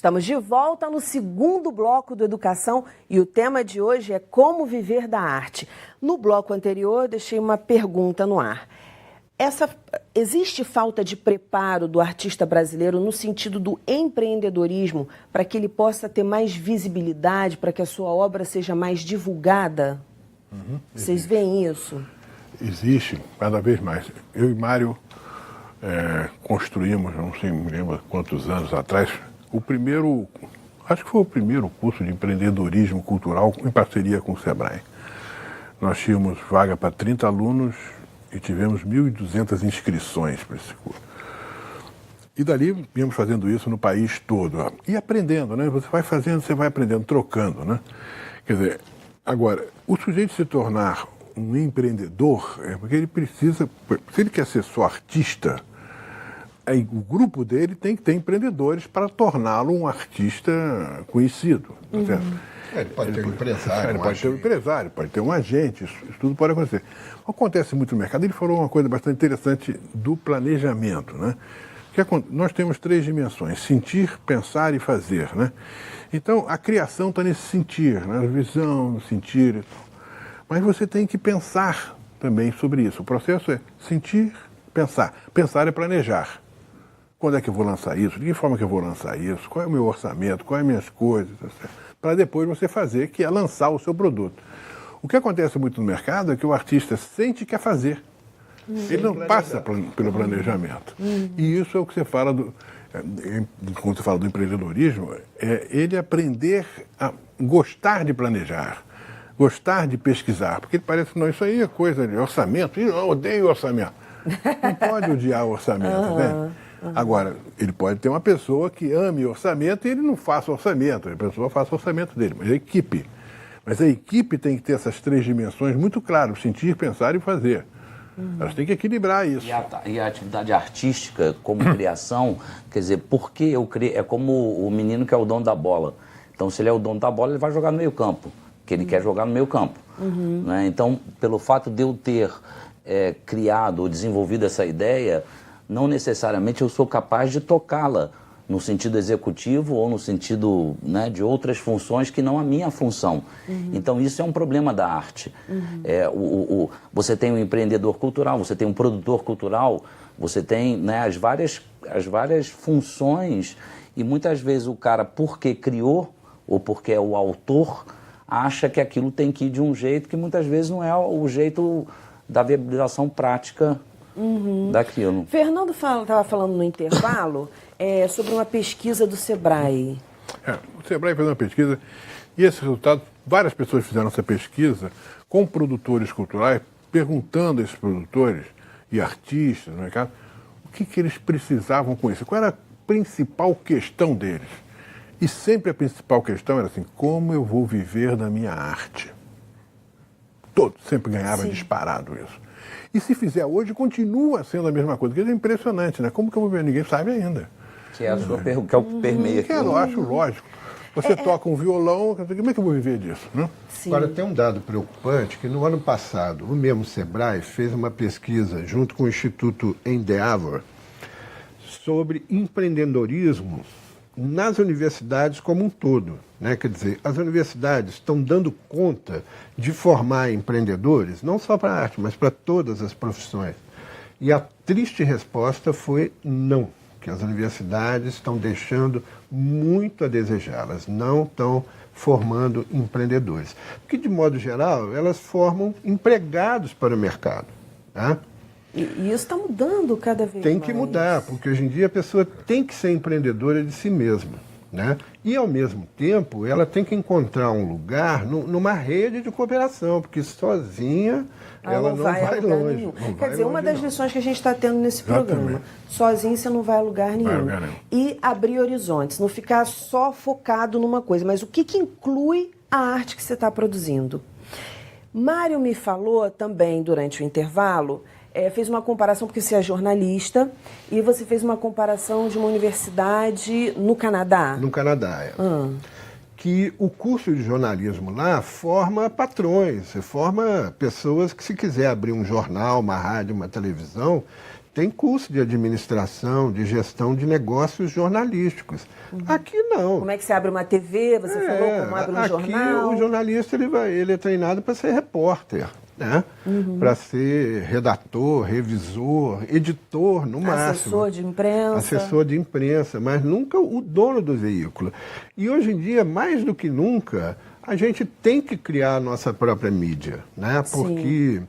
Estamos de volta no segundo bloco do Educação e o tema de hoje é como viver da arte. No bloco anterior, deixei uma pergunta no ar. Existe falta de preparo do artista brasileiro no sentido do empreendedorismo para que ele possa ter mais visibilidade, para que a sua obra seja mais divulgada? Vocês veem isso? Existe, cada vez mais. Eu e Mário construímos, não sei, me lembro quantos anos atrás, acho que foi o primeiro curso de empreendedorismo cultural em parceria com o Sebrae. Nós tínhamos vaga para 30 alunos e tivemos 1.200 inscrições para esse curso. E dali viemos fazendo isso no país todo. E aprendendo, né? Você vai fazendo, você vai aprendendo, trocando, né? Quer dizer, agora, o sujeito se tornar um empreendedor é porque ele precisa, se ele quer ser só artista, aí o grupo dele tem que ter empreendedores para torná-lo um artista conhecido. Tá certo? Ele pode ter um empresário. Ele pode ter um empresário, pode ter um agente, isso tudo pode acontecer. Acontece muito no mercado. Ele falou uma coisa bastante interessante do planejamento, né? Nós temos 3 dimensões: sentir, pensar e fazer, né? Então, a criação está nesse sentir, né? Visão, no sentir. Mas você tem que pensar também sobre isso. O processo é sentir, pensar. Pensar é planejar. Quando é que eu vou lançar isso? De que forma que eu vou lançar isso? Qual é o meu orçamento? Quais as minhas coisas? Para depois você fazer, que é lançar o seu produto. O que acontece muito no mercado é que o artista sente que quer fazer. Ele não passa pelo planejamento. E isso é o que você fala quando você fala do empreendedorismo, é ele aprender a gostar de planejar, gostar de pesquisar, porque ele parece que não, isso aí é coisa de orçamento, eu odeio orçamento. Não pode odiar o orçamento, né? Agora, ele pode ter uma pessoa que ame orçamento e ele não faça orçamento, a pessoa faça o orçamento dele, mas a equipe. Mas a equipe tem que ter essas 3 dimensões muito claras: sentir, pensar e fazer. Elas têm que equilibrar isso. E a atividade artística, como criação, quer dizer, porque eu criei, é como o menino que é o dono da bola. Então, se ele é o dono da bola, ele vai jogar no meio campo, que ele quer jogar no meio campo. Né? Então, pelo fato de eu ter criado ou desenvolvido essa ideia, não necessariamente eu sou capaz de tocá-la no sentido executivo ou no sentido, né, de outras funções que não a minha função. Então, isso é um problema da arte. Você tem um empreendedor cultural, você tem um produtor cultural, você tem, né, as várias funções, e muitas vezes o cara, porque criou ou porque é o autor, acha que aquilo tem que ir de um jeito que muitas vezes não é o jeito da viabilização prática daquilo. Fernando estava falando no intervalo sobre uma pesquisa do Sebrae. O Sebrae fez uma pesquisa e esse resultado, várias pessoas fizeram essa pesquisa com produtores culturais, perguntando a esses produtores e artistas no mercado o que eles precisavam com isso, qual era a principal questão deles. E sempre a principal questão era assim: como eu vou viver da minha arte? Todos sempre ganharam disparado isso. E se fizer hoje, continua sendo a mesma coisa. Porque é impressionante, né? Como que eu vou ver? Ninguém sabe ainda. Que é a sua pergunta, que é o que permeia aqui. Eu acho lógico. Você toca um violão, como é que eu vou viver disso? Né? Agora, tem um dado preocupante, que no ano passado, o mesmo Sebrae fez uma pesquisa junto com o Instituto Endeavor sobre empreendedorismo nas universidades como um todo, né? Quer dizer, as universidades estão dando conta de formar empreendedores, não só para a arte, mas para todas as profissões. E a triste resposta foi não, que as universidades estão deixando muito a desejar, elas não estão formando empreendedores. Porque, de modo geral, elas formam empregados para o mercado, tá? E isso está mudando cada vez mais. Tem que mudar, porque hoje em dia a pessoa tem que ser empreendedora de si mesma, né? E, ao mesmo tempo, ela tem que encontrar um lugar numa rede de cooperação, porque sozinha ela não vai longe. Quer dizer, uma das lições que a gente está tendo nesse programa: sozinho você não vai a lugar nenhum. E abrir horizontes, não ficar só focado numa coisa, mas o que inclui a arte que você está produzindo. Mário me falou também durante o intervalo, fez uma comparação, porque você é jornalista, e você fez uma comparação de uma universidade no Canadá. No Canadá, que o curso de jornalismo lá forma patrões, forma pessoas que, se quiser abrir um jornal, uma rádio, uma televisão, tem curso de administração, de gestão de negócios jornalísticos. Aqui não. Como é que você abre uma TV? Você falou como abre um jornal? Aqui o jornalista ele é treinado para ser repórter, né? Para ser redator, revisor, editor, no máximo. Assessor de imprensa. Assessor de imprensa, mas nunca o dono do veículo. E hoje em dia, mais do que nunca, a gente tem que criar a nossa própria mídia, né? Porque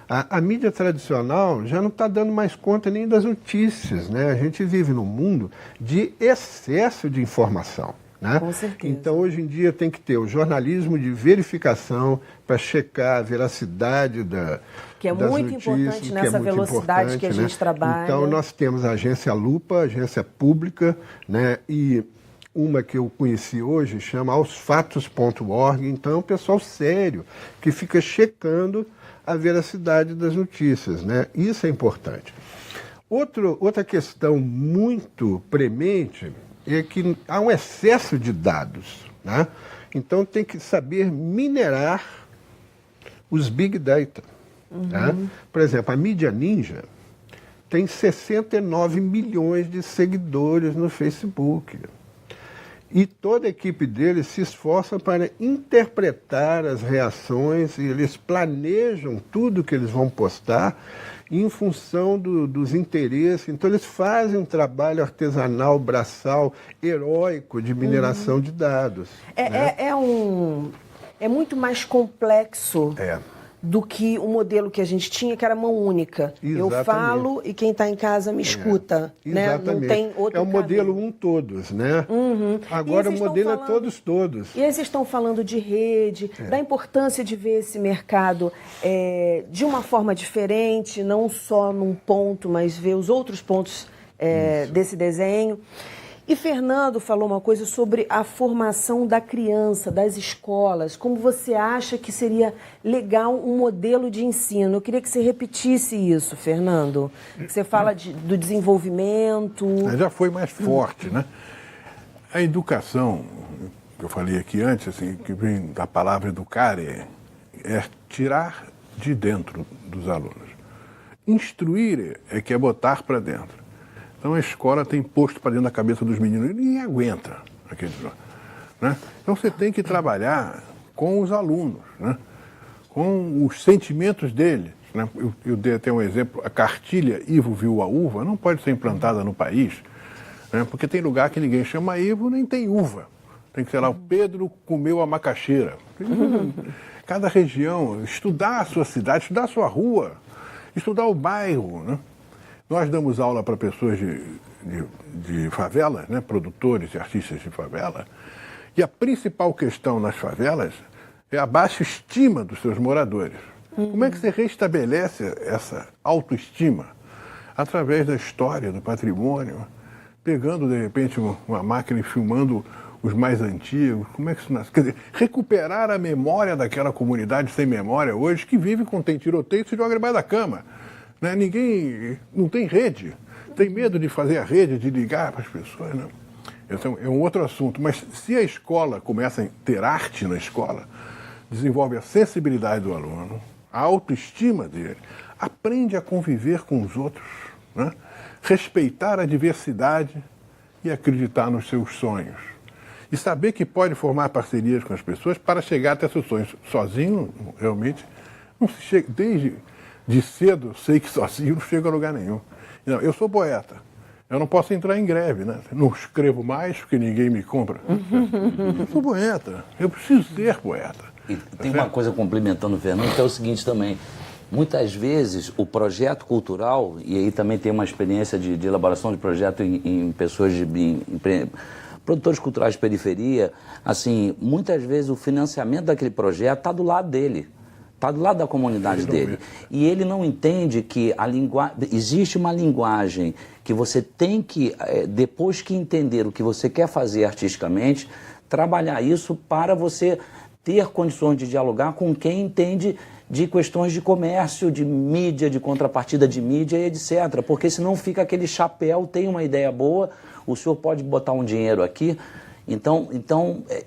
a mídia tradicional já não está dando mais conta nem das notícias, né? A gente vive num mundo de excesso de informação, né? Com certeza. Então, hoje em dia, tem que ter o jornalismo de verificação para checar a veracidade que é das muito notícias, importante nessa velocidade que a gente trabalha. Então, nós temos a agência Lupa, agência pública, né? E uma que eu conheci hoje chama aosfatos.org. Então, é um pessoal sério que fica checando a veracidade das notícias, né? Isso é importante. Outra questão muito premente é que há um excesso de dados, né? Então tem que saber minerar os big data. Né? Por exemplo, a Mídia Ninja tem 69 milhões de seguidores no Facebook. E toda a equipe deles se esforça para interpretar as reações e eles planejam tudo que eles vão postar em função dos interesses. Então, eles fazem um trabalho artesanal, braçal, heróico de mineração de dados. É muito mais complexo do que o modelo que a gente tinha, que era mão única. Exatamente. Eu falo e quem está em casa me escuta. Né? Não tem outro É o modelo caminho. todos, né? Agora o modelo é todos. E aí vocês estão falando de rede, da importância de ver esse mercado de uma forma diferente, não só num ponto, mas ver os outros pontos desse desenho. E Fernando falou uma coisa sobre a formação da criança, das escolas. Como você acha que seria legal um modelo de ensino? Eu queria que você repetisse isso, Fernando. Você fala do desenvolvimento... Já foi mais forte, né? A educação, que eu falei aqui antes, assim, que vem da palavra educar, é tirar de dentro dos alunos. Instruir é que é botar para dentro. Então a escola tem posto para dentro da cabeça dos meninos e ninguém aguenta aquele, né? Então você tem que trabalhar com os alunos, né? Com os sentimentos deles. Né? Eu dei até um exemplo, a cartilha Ivo viu a uva não pode ser implantada no país, né? Porque tem lugar que ninguém chama Ivo nem tem uva. Tem que ser lá, o Pedro comeu a macaxeira. Cada região, estudar a sua cidade, estudar a sua rua, estudar o bairro, né? Nós damos aula para pessoas de favelas, né? Produtores e artistas de favela, e a principal questão nas favelas é a baixa estima dos seus moradores. Como é que você restabelece essa autoestima? Através da história, do patrimônio, pegando, de repente, uma máquina e filmando os mais antigos. Como é que isso nasce? Quer dizer, recuperar a memória daquela comunidade sem memória hoje, que vive tem tiroteio e se joga debaixo da cama. Né? Ninguém, não tem rede, tem medo de fazer a rede, de ligar para as pessoas. Né? Então, é um outro assunto, mas se a escola começa a ter arte na escola, desenvolve a sensibilidade do aluno, a autoestima dele, aprende a conviver com os outros, né? Respeitar a diversidade e acreditar nos seus sonhos. E saber que pode formar parcerias com as pessoas para chegar até seus sonhos. Sozinho, realmente, não se chega, desde de cedo eu sei que sozinho não chego a lugar nenhum. Não, eu sou poeta. Eu não posso entrar em greve, né? Não escrevo mais porque ninguém me compra. Eu sou poeta. Eu preciso ser poeta. E tem uma coisa complementando o Fernando, que é o seguinte também. Muitas vezes o projeto cultural, e aí também tem uma experiência de elaboração de projeto em pessoas produtores culturais de periferia, assim, muitas vezes o financiamento daquele projeto está do lado dele. Está do lado da comunidade dele. E ele não entende que existe uma linguagem que você tem que, depois que entender o que você quer fazer artisticamente, trabalhar isso para você ter condições de dialogar com quem entende de questões de comércio, de mídia, de contrapartida de mídia e etc. Porque senão fica aquele chapéu, tem uma ideia boa, o senhor pode botar um dinheiro aqui Então,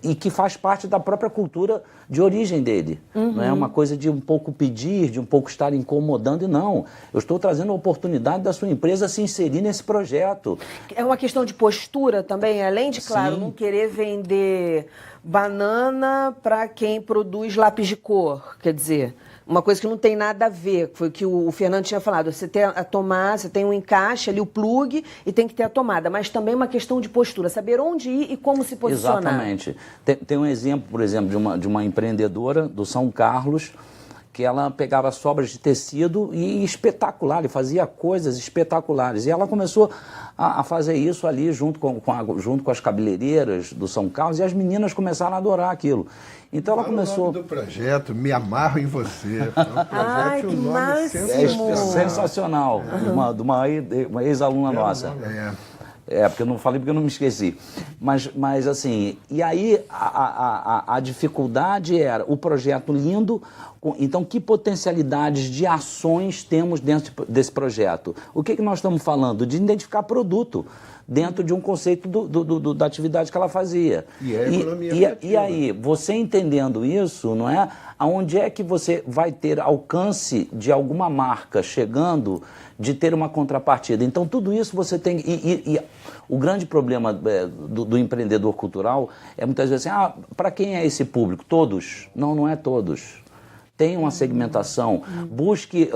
e que faz parte da própria cultura de origem dele. Não é uma coisa de um pouco pedir, de um pouco estar incomodando, e não. Eu estou trazendo a oportunidade da sua empresa se inserir nesse projeto. É uma questão de postura também, além de, claro, não querer vender banana para quem produz lápis de cor, quer dizer... Uma coisa que não tem nada a ver, foi o que o Fernando tinha falado. Você tem a tomada, você tem um encaixe ali, o plug, e tem que ter a tomada. Mas também uma questão de postura, saber onde ir e como se posicionar. Exatamente. Tem um exemplo, por exemplo, de uma empreendedora do São Carlos, que ela pegava sobras de tecido e espetacular, e fazia coisas espetaculares. E ela começou a fazer isso ali junto com as cabeleireiras do São Carlos, e as meninas começaram a adorar aquilo. Então ela começou... O nome do projeto, Me Amarro em Você. É um projeto. Ai, que máximo! É sensacional, de uma ex-aluna nossa. Porque eu não falei porque eu não me esqueci. Mas assim, e aí a dificuldade era o projeto lindo. Então, que potencialidades de ações temos dentro desse projeto? O que nós estamos falando? De identificar produto dentro de um conceito da atividade que ela fazia. E é economia e aí, você entendendo isso, não é? Aonde é que você vai ter alcance de alguma marca chegando, de ter uma contrapartida? Então, tudo isso você tem... E o grande problema do empreendedor cultural é muitas vezes assim, para quem é esse público? Todos? Não é todos. Tem uma segmentação, busque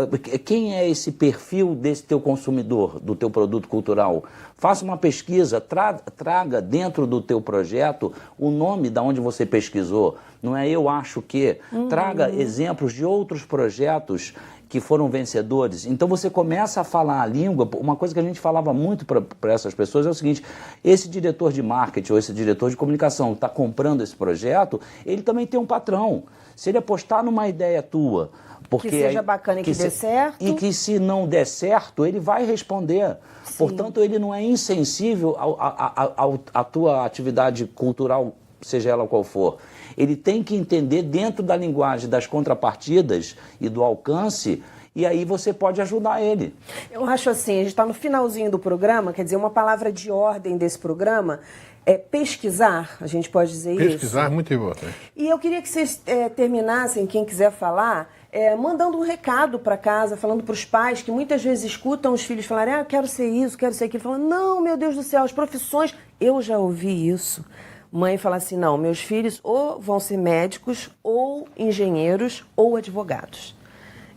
quem é esse perfil desse teu consumidor, do teu produto cultural. Faça uma pesquisa, traga dentro do teu projeto o nome da onde você pesquisou. Não é eu acho que. Traga exemplos de outros projetos que foram vencedores. Então você começa a falar a língua. Uma coisa que a gente falava muito para essas pessoas é o seguinte: esse diretor de marketing ou esse diretor de comunicação que está comprando esse projeto, ele também tem um patrão. Se ele apostar numa ideia tua... Porque que seja bacana e que dê certo. E que se não der certo, ele vai responder. Sim. Portanto, ele não é insensível à tua atividade cultural, seja ela qual for. Ele tem que entender dentro da linguagem das contrapartidas e do alcance, e aí você pode ajudar ele. Eu acho assim, a gente está no finalzinho do programa, quer dizer, uma palavra de ordem desse programa é pesquisar, a gente pode dizer isso? Pesquisar é muito importante. E eu queria que vocês terminassem, quem quiser falar, mandando um recado para casa, falando para os pais que muitas vezes escutam os filhos falarem, eu quero ser isso, quero ser aquilo, falando, não, meu Deus do céu, as profissões, eu já ouvi isso. Mãe fala assim, não, meus filhos ou vão ser médicos, ou engenheiros, ou advogados.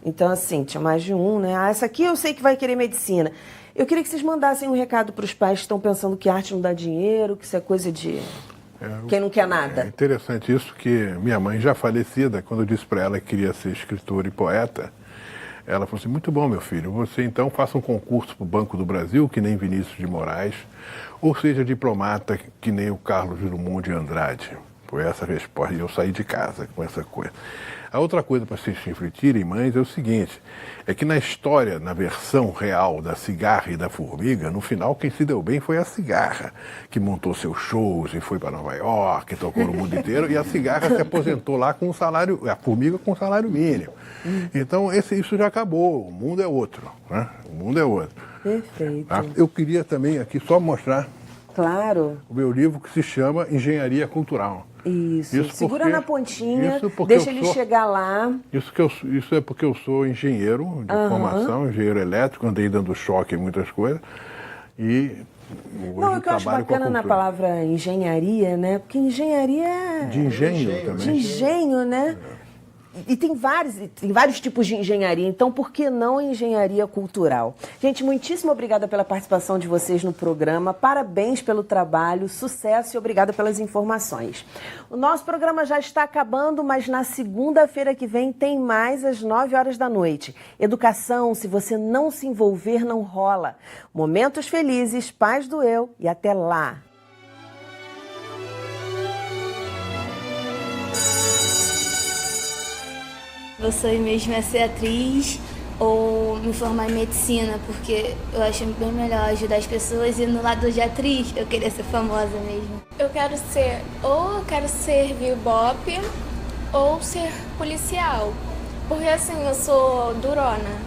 Então, assim, tinha mais de um, né? Essa aqui eu sei que vai querer medicina. Eu queria que vocês mandassem um recado para os pais que estão pensando que arte não dá dinheiro, que isso é coisa de quem não quer nada. É interessante isso, que minha mãe, já falecida, quando eu disse para ela que queria ser escritora e poeta, ela falou assim, muito bom, meu filho, você então faça um concurso para o Banco do Brasil, que nem Vinícius de Moraes, ou seja diplomata, que nem o Carlos Drummond de Andrade. Foi essa a resposta, e eu saí de casa com essa coisa. A outra coisa para vocês refletirem, mães, é o seguinte, é que na história, na versão real da cigarra e da formiga, no final quem se deu bem foi a cigarra, que montou seus shows e foi para Nova York, tocou no mundo inteiro, e a cigarra se aposentou lá com um salário, a formiga com um salário mínimo. Então isso já acabou, o mundo é outro, né? O mundo é outro. Perfeito. Eu queria também aqui só mostrar o meu livro que se chama Engenharia Cultural. Isso segura na pontinha, deixa ele chegar lá. Isso é porque eu sou engenheiro de formação, engenheiro elétrico, andei dando choque em muitas coisas. E não, o que eu acho bacana na palavra engenharia, né? Porque engenharia é... De engenho também. De engenho, né? E tem vários tipos de engenharia, então por que não engenharia cultural? Gente, muitíssimo obrigada pela participação de vocês no programa, parabéns pelo trabalho, sucesso e obrigada pelas informações. O nosso programa já está acabando, mas na segunda-feira que vem tem mais às 9 horas da noite. Educação, se você não se envolver, não rola. Momentos felizes, paz do eu e até lá! Eu sonho mesmo é ser atriz ou me formar em medicina, porque eu acho bem melhor ajudar as pessoas, e no lado de atriz eu queria ser famosa mesmo. Eu quero ser bebop ou ser policial, porque assim eu sou durona.